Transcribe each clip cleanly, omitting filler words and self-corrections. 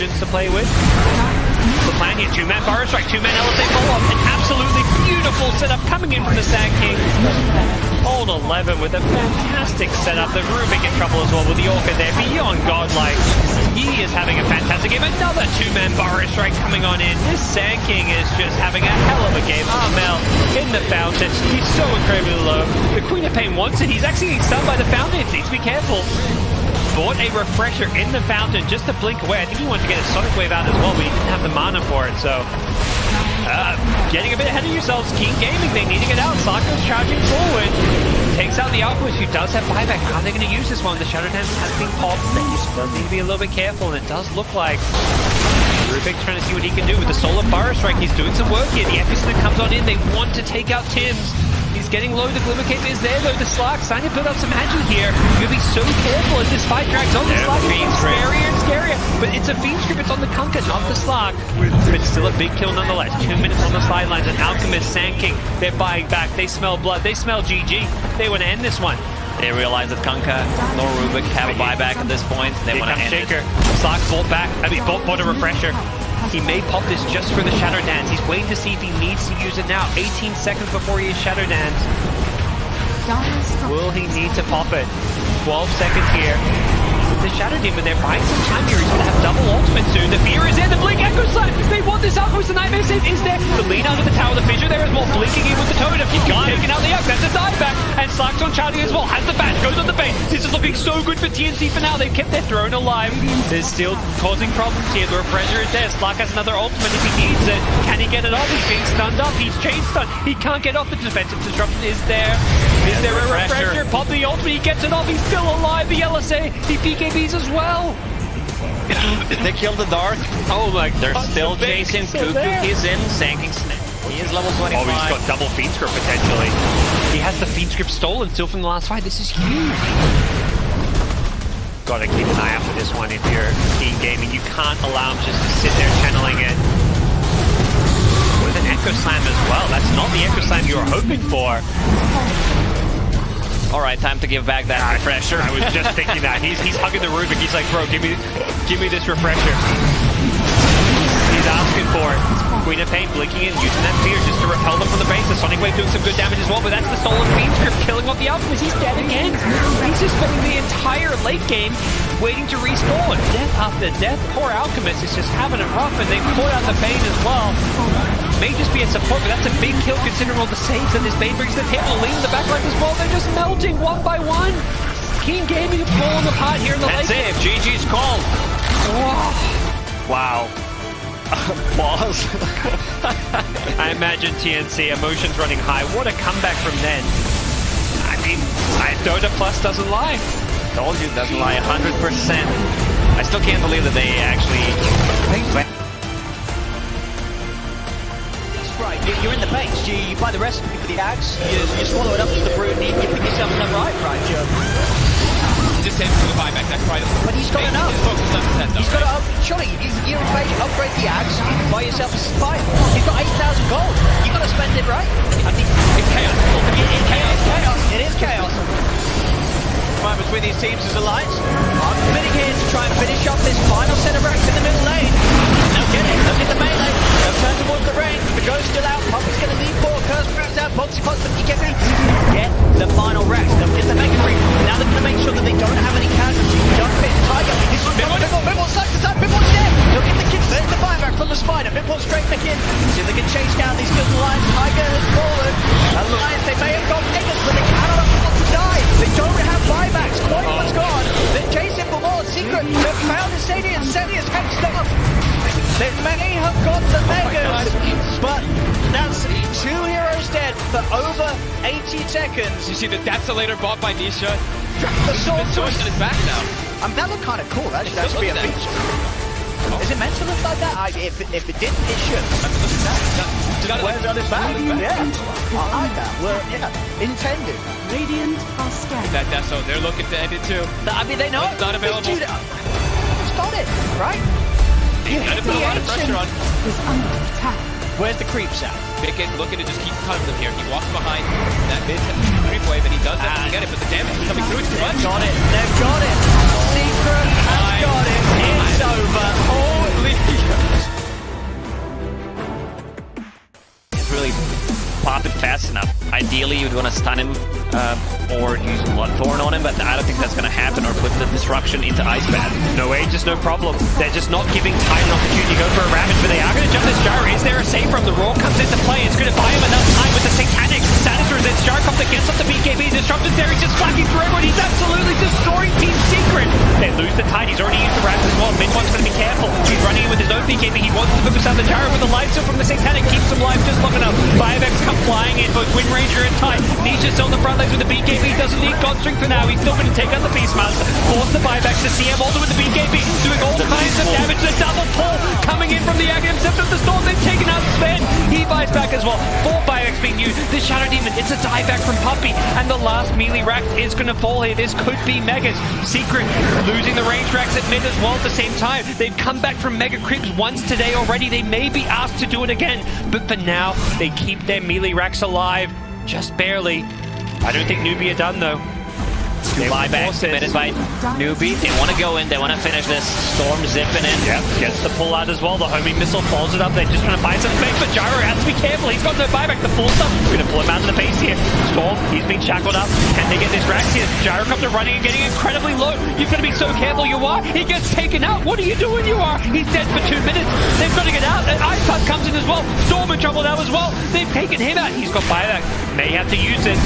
options to play with. The plan here, two-man Burrow Strike, two-man LSA follow-up, an absolutely beautiful setup coming in from the Sand King. Old 11 with a fantastic setup. The Rubik in trouble as well with the Orca there, beyond godlike. He is having a fantastic game. Another two-man Burrow Strike coming on in. This Sand King is just having a hell of a game. Armel in the fountain. He's so incredibly low. The Queen of Pain wants it. He's actually getting stunned by the fountain. He needs to be careful. Bought a refresher in the fountain just to blink away. I think he wanted to get a Sonic Wave out as well, but he didn't have the mana for it, so... getting a bit ahead of yourselves. Keen Gaming, they need to get out. Sarko's charging forward. Takes out the Alchemist, who does have buyback. How are they going to use this one? The Shadow Dance has been popped. They just need to be a little bit careful, and it does look like Rubik trying to see what he can do with the Solar Burrow Strike. He's doing some work here. The Epicenter comes on in. They want to take out Tim's. He's getting low. The Glimmer Cape is there, though. The Slark starting to build up some magic here. You're going to be so careful as this fight drags on. The Slark is getting scarier and scarier. But it's a Fiend Script. It's on the Kunkka, not the Slark. But it's still a big kill nonetheless. 2 minutes on the sidelines. And Alchemist, Sand King, they're buying back. They smell blood. They smell GG. They want to end this one. They realize that Kunkka nor Rubik have a buyback at this point. They want to end Shaker. it. Slark bought back. I mean, bought a refresher. He may pop this just for the Shadow Dance. He's waiting to see if he needs to use it now. 18 seconds before he has Shadow Dance. Will he need to pop it? 12 seconds here. With the Shadow Demon, they're buying some time here. He's going to have double ultimate soon. The Fear is in. The Blink Echo Slam. They want this Alchemist. The Nightmare Save is there. The lean under the tower. The Fissure there as well. Blinking in with the Totem. He's taking out the Arc. That's a dive back. And Slark's on Charlie as well. Has the Bash. Goes on the base. This is looking so good for TNC for now. They've kept their throne alive. They're still causing problems here. The Refresher is there. Slark has another ultimate if he needs it. Can he get it off? He's being stunned up. He's chain stunned. He can't get off. The defensive disruption is there. Is there a refresher? Pop the ultimate. He gets it off. He's still alive. The LSA. He PKBs as well. They killed the Dark. Oh my god. They're still chasing. Cuckoo is in. Sanking Snake. He is level 25. Oh, he's got double Fiend Script potentially. He has the Fiend Script stolen still from the last fight. This is huge. Gotta keep an eye out for this one if you're Keen Gaming. You can't allow him just to sit there channeling it. With an Echo Slam as well. That's not the Echo Slam you were hoping for. Alright, time to give back that refresher. I was just thinking that. He's hugging the Rubik. He's like, bro, give me this refresher. He's asking for it. Queen of Pain blinking in, using that fear just to repel them from the base. The Sonic Wave doing some good damage as well, but that's the stolen Fiend Script killing off the Alchemist. He's dead again. He's just spending the entire late game waiting to respawn. Death after death. Poor Alchemist is just having it rough, and they pulled out the Bane as well. May just be a support, but that's a big kill considering all the saves that this Bane brings to the table. Lean in the backline as well. They're just melting one by one. Keen Gaming is falling apart here in the late game. That's it. GG's called. Wow. Pause. I imagine TNC, emotions running high. What a comeback from then. I mean, Dota Plus doesn't lie. Told you, doesn't lie 100%. I still can't believe that they actually... Right, you're in the base, you buy the recipe for the axe, you swallow it up to the brood, and you pick yourself some right, Joe. Just him for the buyback, that's right. But he's got enough. He's got to, surely, you upgrade the axe, you can buy yourself a spy. You've got 8,000 gold. You've got to spend it, right? I think It's chaos. it's chaos. It is chaos. Right, between these teams is alliance. I'm committing here to try and finish off this final set of racks in the middle lane. They'll get it. They'll get the melee. They'll turn towards the range. The Ghost still out. Puppy's going to lead forward. Curse grabs out. Boxy Pots, but you get the final racks. They'll get the Mega Creep. Now they're going to make sure that they don't have any casualties. Don't fit Tiger. This is Bibble side to side. Bibble's dead. They'll get the kick. There's the buyback from the Spider. Bibble straight back in. See if they can chase down these kills. Alliance. Tiger has fallen. Alliance, they may have got Megas, but they cannot afford to die. They don't have buybacks. Quite gone. They're chasing for more. Secret. They've found the Sadian. Sadian's hexed up. They may have got the Megas, but that's 2 heroes dead for over 80 seconds. You see the Dazzolator bought by Nisha. The sword on his back now. that looked kind of cool. That should actually be a feature. Is it meant to look like that? If it didn't, it should. Where's on his back? Yeah. I like that. Well, yeah. Intended. Radiant are scared. That's so they're looking to end it too. I mean, they know it's not available. He's got it, right? He's got to put a lot of pressure on. Is under attack. Where's the creeps at? Bickett looking to just keep cutting them here. He walks behind that mid creep wave, and he does that to get it, but the damage is coming through too much. Got it. They've got it. Secret has got it. It's over. fast enough. Ideally, you'd want to stun him or use Bloodthorn on him, but I don't think that's going to happen, or put the disruption into Ice Bat. No Aegis, no problem. They're just not giving Tide an opportunity to go for a Ravage, but they are going to jump this Gyro. Is there a save from the Raw? Comes into play. It's going to buy him enough time with the Satanic. Status resist. Gyro comes against up the BKB. Disruption there. He's just flacking through everyone. He's absolutely destroying Team Secret. They lose the Tide. He's already used the Ravage as well. Mid-one's going to be careful. He's running in with his own BKB. He wants to focus on the Gyro with the life steal from the Satanic. Keeps him alive just long enough. Biovex come flying in. Both Wind Ranger and Tide. Nisha's still on the front lines with the BKB. Doesn't need God Strength for now. He's still going to take out the Beastmaster. Force the Biovex to CM also with the BKB. Doing all kinds of damage. The double pull coming in from the Aghanim Scepter of the Storm. They've taken out Sven. He buys back as well. 4 Biovex being used. This Shadow Demon. It's a dieback from Puppey. And the last melee rack is going to fall here. This could be Megas. Secret losing the range racks at mid as well at the same time. They've come back from Mega Creeps once today already. They may be asked to do it again. But for now, they keep their melee racks alive. Just barely. I don't think Newbee are done though. Two buybacks committed by Newbee. They want to go in. They want to finish this. Storm zipping in. Yep, gets the pull out as well. The homing missile follows it up. They're just trying to buy some space, but Gyro has to be careful. He's got no buyback. The full stuff. We're going to pull him out of the face here. Storm, he's been shackled up. Can they get this rack here? Gyro comes to running and getting incredibly low. You've got to be so careful. You are. He gets taken out. What are you doing? You are. He's dead for 2 minutes. They've got to get out. And Ice Pass comes in as well. Storm in trouble now as well. They've taken him out. He's got buyback. May have to use it.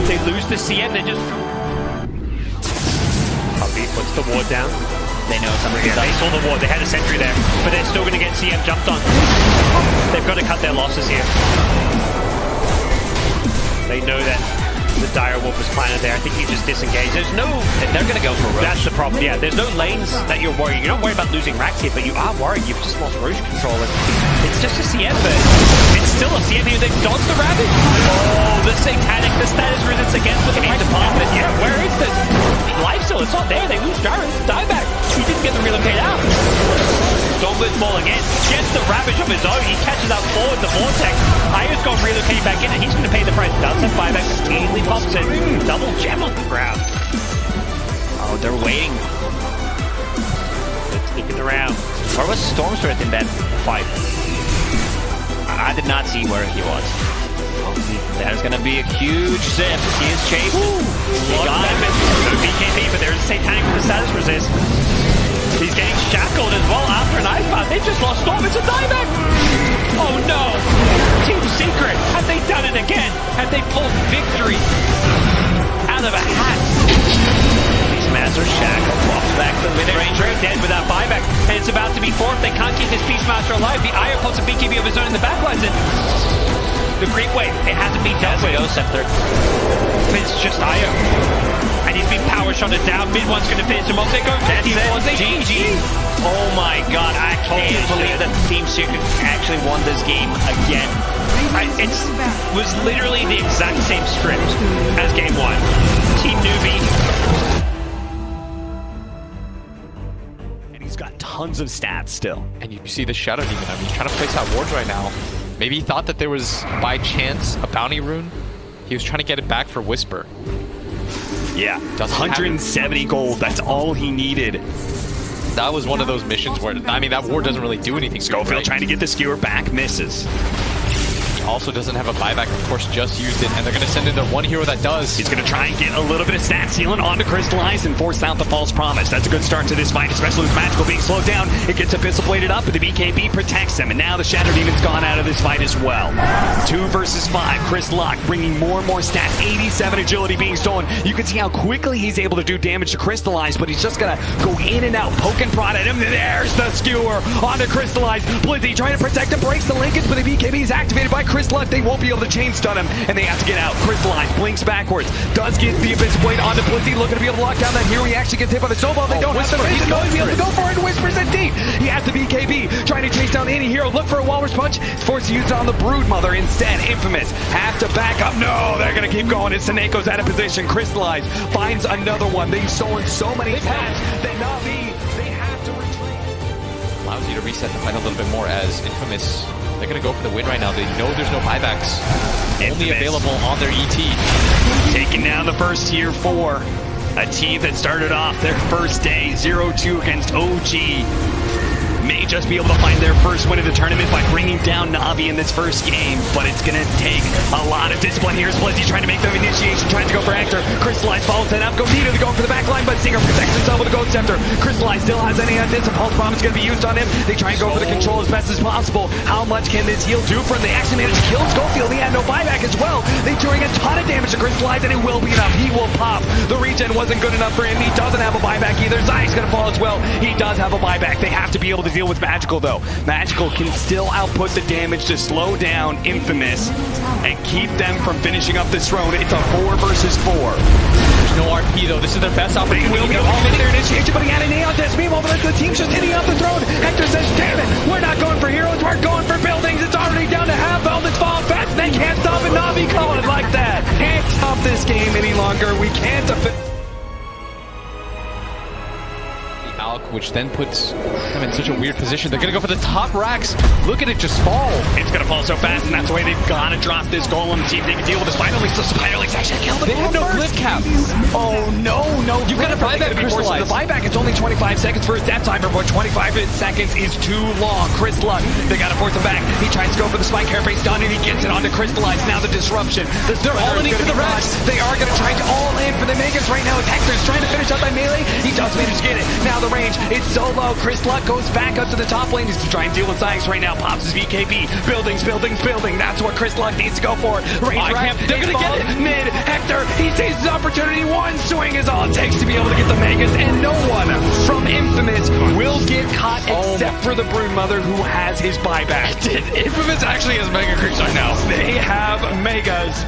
They lose the CM. They're just... Puppey puts the ward down. They know something. Yeah, they saw the ward. They had a sentry there, but they're still going to get CM jumped on. They've got to cut their losses here. They know that the dire wolf was planted there. I think he just disengaged. There's no... They're going to go for Roche. That's the problem. Yeah, there's no lanes that you're worried. You're not worried about losing racks here, but you are worried. You've just lost Roche control. It's just a CM, but it's still a CM here. They've dodged the Ravage. Oh, the Satanic, the status resistance against the right department. Yeah, where is this? Life still, it's not there. They lose Gyro. Die back. He didn't get the relocate out. Storm with ball again. Gets the Ravage of his own. He catches up forward the Vortex. Aya's got relocate back in, and he's going to pay the price. Does have buyback. Easily pops it. Double gem on the ground. Oh, they're waiting. They're sneaking around. Where was Storm Spirit in that fight? I did not see where he was. There's going to be a huge zip. He is chasing. He got him. No BKB, but there's a Satanic with the status resist. He's getting shackled as well after an Ice Path. They've just lost Storm. It's a dieback. Oh no. Team Secret. Have they done it again? Have they pulled victory out of a hat? Beastmaster shackled. Walks back to the mid-range. Dead without buyback. And it's about to be fourth. They can't keep this Beastmaster alive. The Ire puts a BKB of his own in the backlines. The creep wave, it hasn't been dealt with. Go Scepter. It's just Io. And he's been power shotted down. Mid one's going to finish him off. They go GG. Oh my god, I can't believe that Team Secret actually won this game again. It was literally the exact same script as game one. Team Newbee. And he's got tons of stats still. And you see the Shadow Demon. I mean, he's trying to place out wards right now. Maybe he thought that there was, by chance, a bounty rune. He was trying to get it back for Whisper. Yeah, 170 gold. That's all he needed. That was one of those missions where, I mean, that ward doesn't really do anything. Schofield trying to get the skewer back, misses. He also doesn't have a buyback, of course, just used it, and they're going to send in their one hero that does. He's going to try and get a little bit of stat sealing onto Crystallize and force out the False Promise. That's a good start to this fight, especially with Magical being slowed down. It gets Abyssal bladed up, but the BKB protects him, and now the Shadow Demon's gone out of this fight as well. 2 versus 5. Chris Locke bringing more and more stats. 87 agility being stolen. You can see how quickly he's able to do damage to Crystallize, but he's just going to go in and out, poke and prod at him. There's the skewer onto Crystallize. Blizzy trying to protect him, breaks the linkage, but the BKB is activated by Chris Locke. They won't be able to chain stun him, and they have to get out. Crystallize blinks backwards, does get the Abyss Blade onto Blizzy, looking to be able to lock down that hero. He actually gets hit by the Sobal. They don't have the vision. He's be able to go for it. Whispers in deep. He has the BKB, trying to chase down any hero. Look for a Walrus Punch. It's forced to use it on the Broodmother instead. Infamous have to back up. No, they're going to keep going. It's Saneko's out of position. Crystallize finds another one. They've stolen so many attacks that Na'Vi, they have to retreat. Allows you to reset the fight a little bit more as Infamous. They're going to go for the win right now. They know there's no buybacks. Only available on their ET. Taking down the first tier 4. A team that started off their first day 0-2 against OG. May may just be able to find their first win of the tournament by bringing down Na'Vi in this first game, but it's going to take a lot of discipline. Here's Blizzy trying to make the initiation, trying to go for Hector. Crystallize follows that up. Gogeta to go for the back line, but Singer protects himself with a Gold Scepter. Crystallize still has any this. A Pulse Bomb is going to be used on him. They try and go for the control as best as possible. How much can this heal do for him? They actually managed to kill Schofield. He had no buyback as well. They're doing a ton of damage to Crystallize, and it will be enough. He will pop. The regen wasn't good enough for him. He doesn't have a buyback either. Zay's going to fall as well. He does have a buyback. They have to be able to deal with Magical, though. Magical can still output the damage to slow down Infamous and keep them from finishing up this throne. It's a 4 versus 4. There's no RP though. This is their best opportunity. They will be able to make their initiation, but he had an A on this. Meanwhile, the team's just hitting up the throne. Hector says, damn it, we're not going for heroes, we're going for buildings. It's already down to half health. It's falling fast, and they can't stop it. Na'Vi calling it like that. Can't stop this game any longer. We can't which then puts them in such a weird position. They're going to go for the top racks. Look at it just fall. It's going to fall so fast, and that's the way they've got to drop this golem to see if they can deal with the Spider Leaks. The Spider Leaks actually killed the They have no blip cap. Oh, no. You've got to buyback Crystallize. The buyback, it's only 25 seconds for his death timer, but 25 seconds is too long. Chris Luck, they got to force him back. He tries to go for the Spike Carapace done, and he gets it onto Crystallize. Now the disruption. They're all in for the rest. They are going to try to all in for the Megas right now. Hector's trying to finish up by melee. He does manage to get it. Now the range, it's so low. Chris Luck goes back up to the top lane. He's to try and deal with Zyx right now. Pops his VKB. Buildings. That's what Chris Luck needs to go for. Range rack. They're going to get it. Mid. Hector, he sees his opportunity. One swing is all it takes to be able to get the Megas, and no one from Infamous will get caught except for the Broodmother, who has his buyback. Infamous actually has Mega Creeps right now. They have Megas.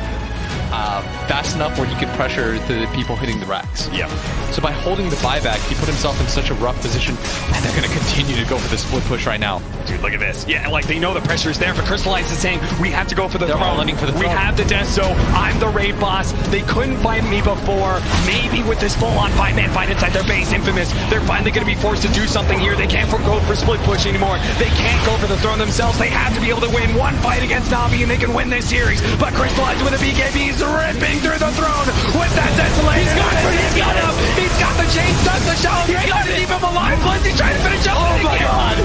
Fast enough where he could pressure the people hitting the racks. Yeah. So by holding the buyback, he put himself in such a rough position, and they're going to continue to go for the split push right now. Dude, look at this. Yeah, like they know the pressure is there, but Crystallize is saying we have to go for the They're throne. all running for the throne. We have the death, so I'm the raid boss. They couldn't fight me before. Maybe with this full-on 5-man fight inside their base, Infamous, they're finally going to be forced to do something here. They can't go for split push anymore. They can't go for the throne themselves. They have to be able to win one fight against Na'Vi, and they can win this series. But Crystallize with a BKB is ripping through the throne with that desolation. He's got him. He's got the chain stuck the shell. He's got to keep him alive. Blizzy trying to finish up. Oh my god.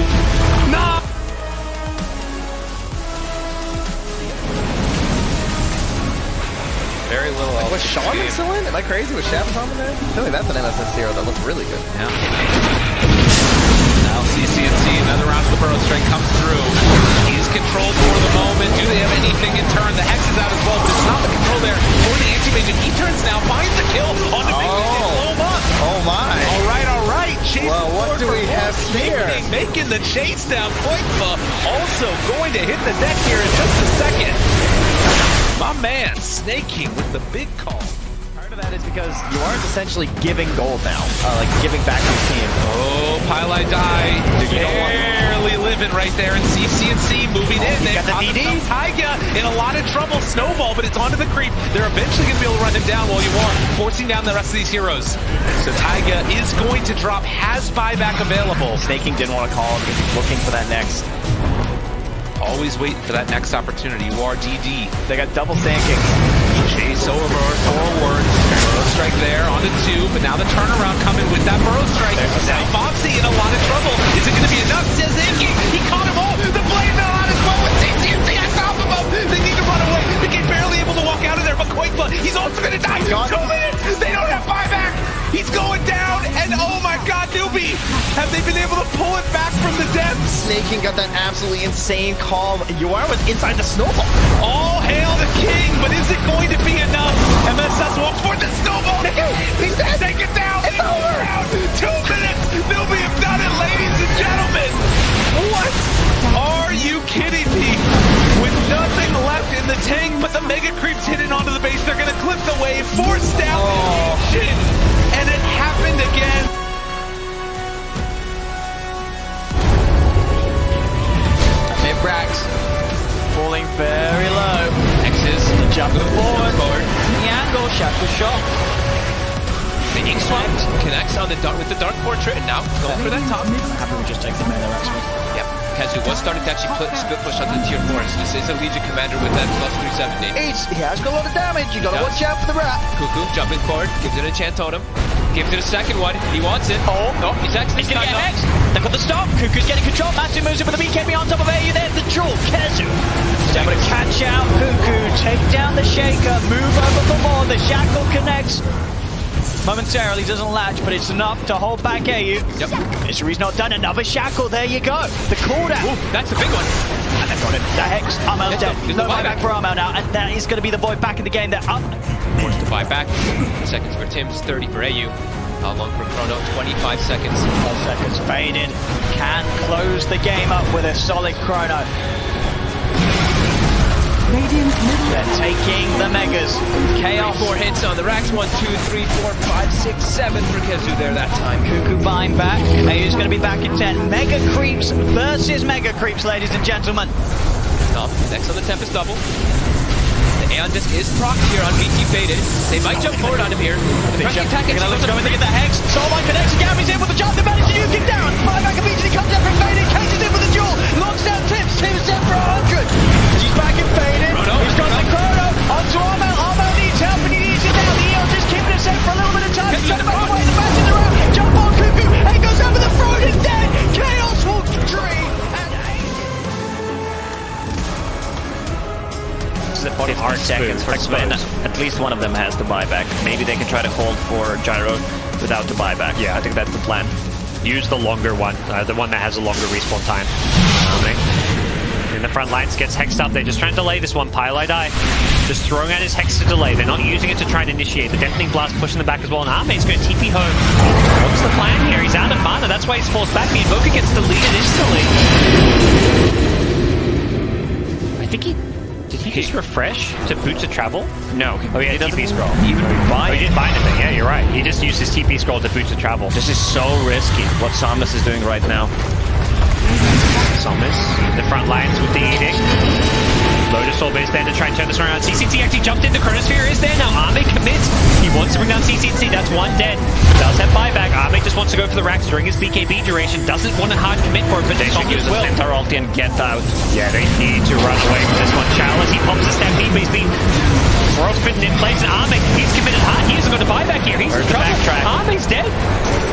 Nah. Very little else. Was Shaman still in? Am I crazy? Was Shaman in there? I feel like that's an MSS hero that looks really good. Yeah. Now CCNC, another round of the Burrow Strike comes through. He's controlled for the moment. Do they have anything in turn? The Hex is out as well, but it's not the control there for the Anti-Mage. He turns now, finds the kill on the big blow him up. Oh my. All right. Chase Well, what do we have here? Making the chase down. Koikba also going to hit the deck here in just a second. My man, Snake King with the big call. Part of that is because you aren't essentially giving gold now, like giving back to your team. Oh, Pylai die. Barely living right there, and CCNC moving in. They've got the DD. Taiga in a lot of trouble. Snowball, but it's onto the creep. They're eventually going to be able to run him down while you are forcing down the rest of these heroes. So Taiga is going to drop, has buyback available. Snake King didn't want to call him because he's looking for that next. Always waiting for that next opportunity. You are DD. They got double Sand King. Chase over forward. Burrow Strike there onto 2, but now the turnaround coming with that Burrow Strike. Now Foxy in a lot of trouble. Is it going to be enough? Says Inky. He caught him all. The blade fell out as well with CCNC on top of him. They need to run away. They get barely able to walk out of there, but Koikba, he's also going to die. 2 minutes. They don't have buyback. He's going down, and oh my god, Newbee! Have they been able to pull it back from the depths? Snake King got that absolutely insane call. Eoin was inside the snowball. All hail the king, but is it going to be enough? MSS walks for the snowball. He's dead. Take it down. It's over. 2 minutes. Newbee have done it, ladies and gentlemen. What? Are you kidding me? With nothing left in the tank, but the Mega Creeps hidden onto the base. They're going to clip the wave, force down the action. And it happened again. Mid racks falling very low. X's jumping forward. The angle, shackle shot. The ink swap connects on the dark with the Dark Portrait, and now going for that top. Happy we just take the melee actually. Yep. Kazu was starting to actually split push onto the tier 4s. This is a Legion commander with that plus 370. He has got a lot of damage. You gotta watch out for the rat. Cuckoo jumping forward, gives it a chant totem. Gives it a second one. He wants it. Oh, he's actually he's gonna get stunned up. hexed. They've got the stop. Cuckoo's getting control. Matsu moves in with the BKB on top of AU. There's the jewel. Kezu is able to catch out Cuckoo, take down the Shaker, move over for more. The shackle connects. Momentarily doesn't latch, but it's enough to hold back AU. Yep. Misery's not done. Another shackle. There you go. The cooldown. Ooh, that's a big one. And they've got it. The hex. Armel's dead. There's No the buyback buyback. for Armel now, and that is going to be the boy back in the game. They're up. Forced to buy back. Seconds for Tim's, 30 for AU. How long for Chrono? 25 seconds. 12 seconds faded. Can close the game up with a solid Chrono. Radiant's middle They're taking the Megas. Chaos. 4 hits on the racks. 1, 2, 3, 4, 5, 6, 7 for Kezu there that time. Cuckoo buying back. AU's going to be back in 10. Mega Creeps versus Mega Creeps, ladies and gentlemen. Up next on the Tempest double. The Eoin disc is procced here on BT faded. They might jump forward on him here. The pressing attack They're actually going to goes go in to get the Hex. Soulmine connects. Gabby's in with the jump. They manage to nuke him down. Buyback immediately comes down from Faded. Case is in with the duel. Launch down Tips. Tim is in for 100. She's back in Faded. Chrono. He's got the Chrono. Onto Armel. Armel needs help and he needs it now. The Eoin just keeping us in for a little bit of time. He's trying to back away. The match is around. Jump on Cuckoo. He goes over the throat. He's dead. Chaos will dream. This is 40 seconds for Sven. At least one of them has the buyback. Maybe they can try to hold for Gyro without the buyback. Yeah. I think that's the plan. Use the longer one, the one that has a longer respawn time. In the front lines, gets hexed up. They're just trying to delay this one. Pile die. Just throwing out his hex to delay. They're not using it to try and initiate. The Deafening Blast pushing them back as well. And Arme's going to TP home. What's the plan here? He's out of mana. That's why he's forced back. The Invoker gets deleted instantly. I think he... Did he just refresh to boot to travel? No. Oh, yeah, TP scroll. Even Oh, he didn't bind anything. Yeah, you're right. He just used his TP scroll to boot to travel. This is so risky, what Samus is doing right now. Samus, the front lines with the Edict. Lotus Orb is there to try and turn this around. CCC actually jumped in. The Chronosphere is there now. Arme commits. He wants to bring down CCC. That's one dead. Does have buyback. Arme just wants to go for the racks during his BKB duration. Doesn't want a hard commit for it, but They should use the Centaur ulti and get out. Yeah, they need to run away from this one. Chalice, he pops the stampede, but he's been frostbitten in place. And Arme, he's committed hard. He hasn't got a buyback here. He's in trouble. Arme's dead.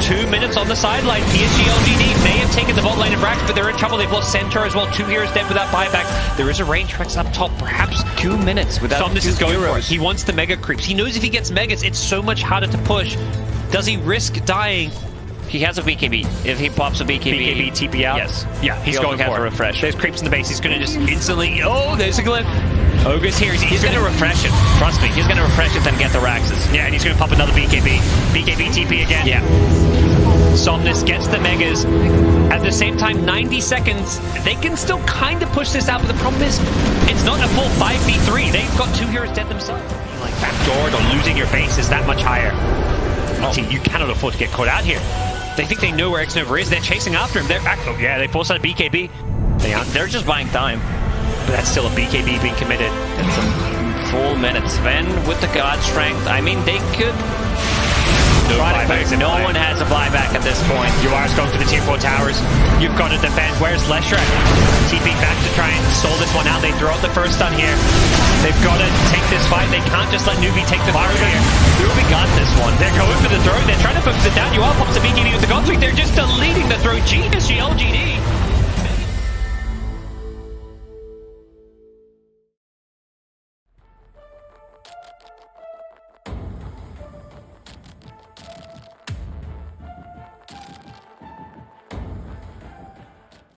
2 minutes on the sideline. PSG LGD may have taken the bot lane of racks, but they're in trouble. They've lost Centaur as well. 2 heroes dead without buyback. There is a range Rex up top, perhaps. 2 minutes without Somnus is going heroes. for it. He wants the mega creeps. He knows if he gets megas, it's so much harder to push. Does he risk dying? He has a BKB. If he pops a BKB, TP out? yes. Yeah, he's He going also has for a it. refresh. There's creeps in the base. He's going to just instantly... Oh, there's a glyph. Ogre's here. He's going to refresh it. Trust me, he's going to refresh it and get the Raxes. Yeah, and he's going to pop another BKB. BKB TP again. Yeah. Somnus gets the megas. At the same time, 90 seconds. They can still kind of push this out, but the problem is it's not a full 5v3. They've got 2 heroes dead themselves. Like backdoored or losing your base is that much higher. See, you cannot afford to get caught out here. They think they know where X-Nova is. They're chasing after him. They're oh, yeah, they forced out a BKB. They're just buying time. But that's still a BKB being committed. It's a full minute. Sven with the God Strength. I mean, they could... No one has a buyback at this point. Johannes going for the tier 4 towers. You've got to defend. Where's Leshrac? TP back to try and stall this one out. They throw out the first stun here. They've got to take this fight. They can't just let Newbee take the fire here. Newbee got this one. They're going for the throw. They're trying to focus it down. You are pops the BKB with the Godfrey. They're just deleting the throw. GSG LGD.